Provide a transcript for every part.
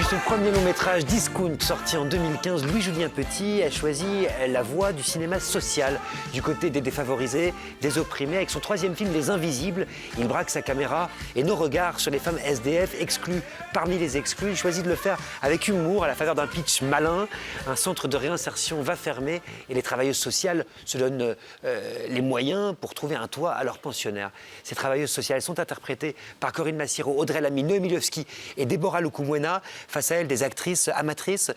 son premier long métrage Discount, sorti en 2015, Louis-Julien Petit a choisi la voie du cinéma social, du côté des défavorisés, des opprimés. Avec son troisième film, Les Invisibles, il braque sa caméra et nos regards sur les femmes SDF exclues parmi les exclus. Il choisit de le faire avec humour, à la faveur d'un pitch malin. Un centre de réinsertion va fermer et les travailleuses sociales se donnent les moyens pour trouver un toit à leurs pensionnaires. Ces travailleuses sociales sont interprétées par Corinne Massiero, Audrey Lamy, Noémie Levski et Déborah Lukumwena. Face à elles, des actrices amatrices,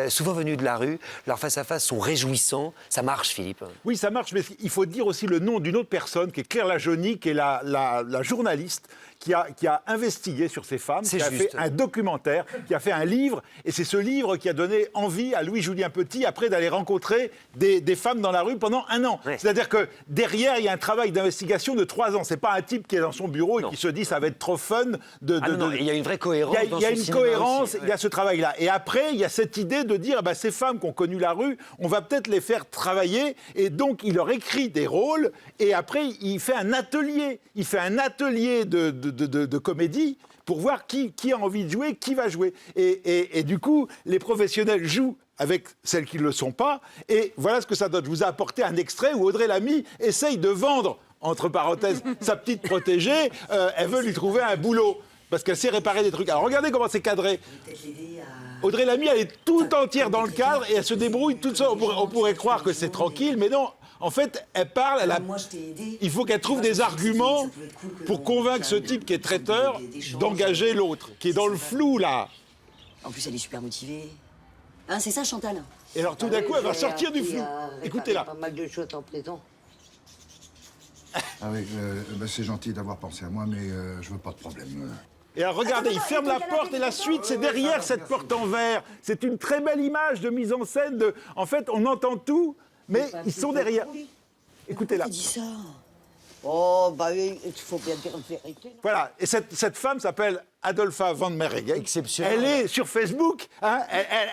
souvent venues de la rue. Leurs face-à-face sont réjouissants. Ça marche, Philippe? Oui, ça marche, mais il faut dire aussi le nom d'une autre personne, qui est Claire Lajoni, qui est la journaliste qui a investigué sur ces femmes, qui a fait un documentaire, qui a fait un livre, et c'est ce livre qui a donné envie à Louis-Julien Petit, après, d'aller rencontrer des femmes dans la rue pendant 1 an. Ouais. C'est-à-dire que derrière, il y a un travail d'investigation de 3 ans. C'est pas un type qui est dans son bureau et qui se dit ça va être trop fun il y a une vraie cohérence. Il y a une cohérence, il y a ce travail-là. Et après, il y a cette idée de dire, ces femmes qui ont connu la rue, on va peut-être les faire travailler. Et donc, il leur écrit des rôles. Et après, il fait un atelier. Il fait un atelier de comédie pour voir qui a envie de jouer, qui va jouer. Et du coup, les professionnels jouent avec celles qui ne le sont pas. Et voilà ce que ça donne. Je vous ai apporté un extrait où Audrey Lamy essaye de vendre, entre parenthèses, sa petite protégée. Elle veut lui trouver un boulot parce qu'elle sait réparer des trucs. Alors regardez comment c'est cadré. Audrey Lamy, elle est tout entière dans le cadre et elle se débrouille toute seule. On pourrait croire que c'est tranquille, mais non. En fait, elle parle, il faut qu'elle trouve des arguments pour convaincre ce type qui est traiteur d'engager l'autre, qui est dans le flou, là. En plus, elle est super motivée. Hein, c'est ça, Chantal? Et alors, tout d'un coup, elle va sortir du flou. Écoutez-la. Pas mal de choses en présent. Ah oui, c'est gentil d'avoir pensé à moi, mais je veux pas de problème. Et alors, regardez, il ferme la porte et la suite, c'est derrière cette porte en verre. C'est une très belle image de mise en scène. En fait, on entend tout, mais ils sont derrière. Écoutez-la. Qui dit ça? Oh, il faut bien dire la vérité. Voilà, et cette femme s'appelle Adolpha Van Meregem. Exceptionnel. Elle est sur Facebook. Hein,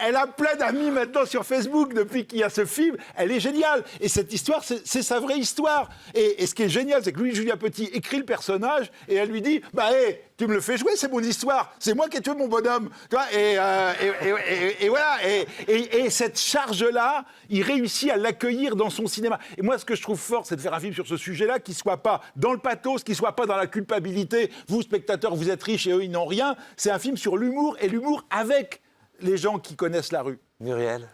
elle a plein d'amis maintenant sur Facebook depuis qu'il y a ce film. Elle est géniale. Et cette histoire, c'est sa vraie histoire. Et ce qui est génial, c'est que Louis-Julien Petit écrit le personnage et elle lui dit tu me le fais jouer, c'est mon histoire. C'est moi qui ai tué mon bonhomme. Tu vois, et voilà. Et cette charge-là, il réussit à l'accueillir dans son cinéma. Et moi, ce que je trouve fort, c'est de faire un film sur ce sujet-là qui ne soit pas dans le pathos, qui ne soit pas dans la culpabilité. Vous, spectateurs, vous êtes riches et eux, ils n'ont rien. C'est un film sur l'humour et l'humour avec les gens qui connaissent la rue. Muriel?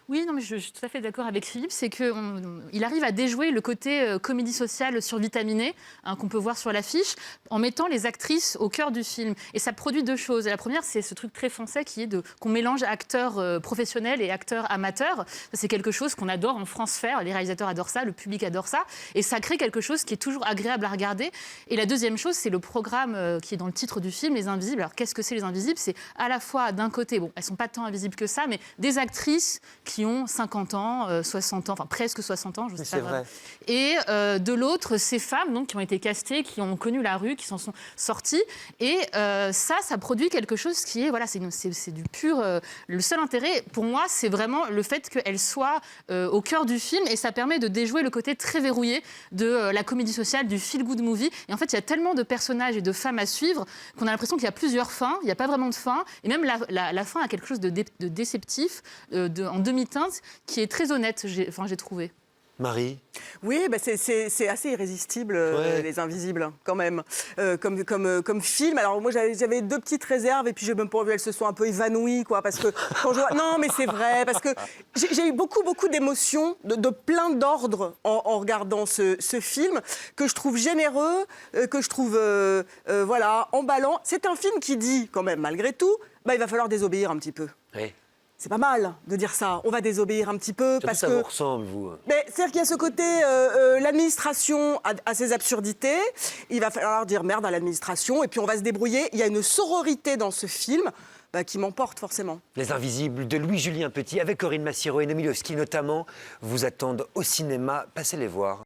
Oui, non, mais je suis tout à fait d'accord avec Philippe, c'est qu'il arrive à déjouer le côté comédie sociale survitaminée qu'on peut voir sur l'affiche en mettant les actrices au cœur du film. Et ça produit 2 choses. La première, c'est ce truc très français qui est qu'on mélange acteurs professionnels et acteurs amateurs. C'est quelque chose qu'on adore en France faire. Les réalisateurs adorent ça, le public adore ça. Et ça crée quelque chose qui est toujours agréable à regarder. Et la deuxième chose, c'est le programme qui est dans le titre du film, Les Invisibles. Alors, qu'est-ce que c'est, Les Invisibles? C'est à la fois, d'un côté, elles ne sont pas tant invisibles que ça, mais des actrices qui ont 50 ans, 60 ans, enfin presque 60 ans, je sais pas. Vrai. Et de l'autre, ces femmes donc, qui ont été castées, qui ont connu la rue, qui s'en sont sorties. Et ça produit quelque chose qui est, voilà, c'est du pur... le seul intérêt, pour moi, c'est vraiment le fait qu'elles soient au cœur du film et ça permet de déjouer le côté très verrouillé de la comédie sociale, du feel-good movie. Et en fait, il y a tellement de personnages et de femmes à suivre qu'on a l'impression qu'il y a plusieurs fins, il n'y a pas vraiment de fin. Et même la fin a quelque chose de déceptif, en demi-teinte, qui est très honnête, j'ai trouvé. Marie? Oui, c'est assez irrésistible, Les Invisibles, quand même, comme film. Alors moi, j'avais 2 petites réserves, et puis j'ai même pas envie qu'elles se soient un peu évanouies, quoi, parce que quand je vois... Non, mais c'est vrai, parce que j'ai eu beaucoup d'émotions, de plein d'ordres en regardant ce film, que je trouve généreux, que je trouve, emballant. C'est un film qui dit, quand même, malgré tout, il va falloir désobéir un petit peu. Oui. C'est pas mal de dire ça. On va désobéir un petit peu. Parce que ça vous ressemble, vous. C'est-à-dire qu'il y a ce côté, l'administration a ses absurdités. Il va falloir dire merde à l'administration et puis on va se débrouiller. Il y a une sororité dans ce film qui m'emporte forcément. Les Invisibles de Louis-Julien Petit avec Corinne Massiero et Noémie Levski notamment vous attendent au cinéma. Passez les voir.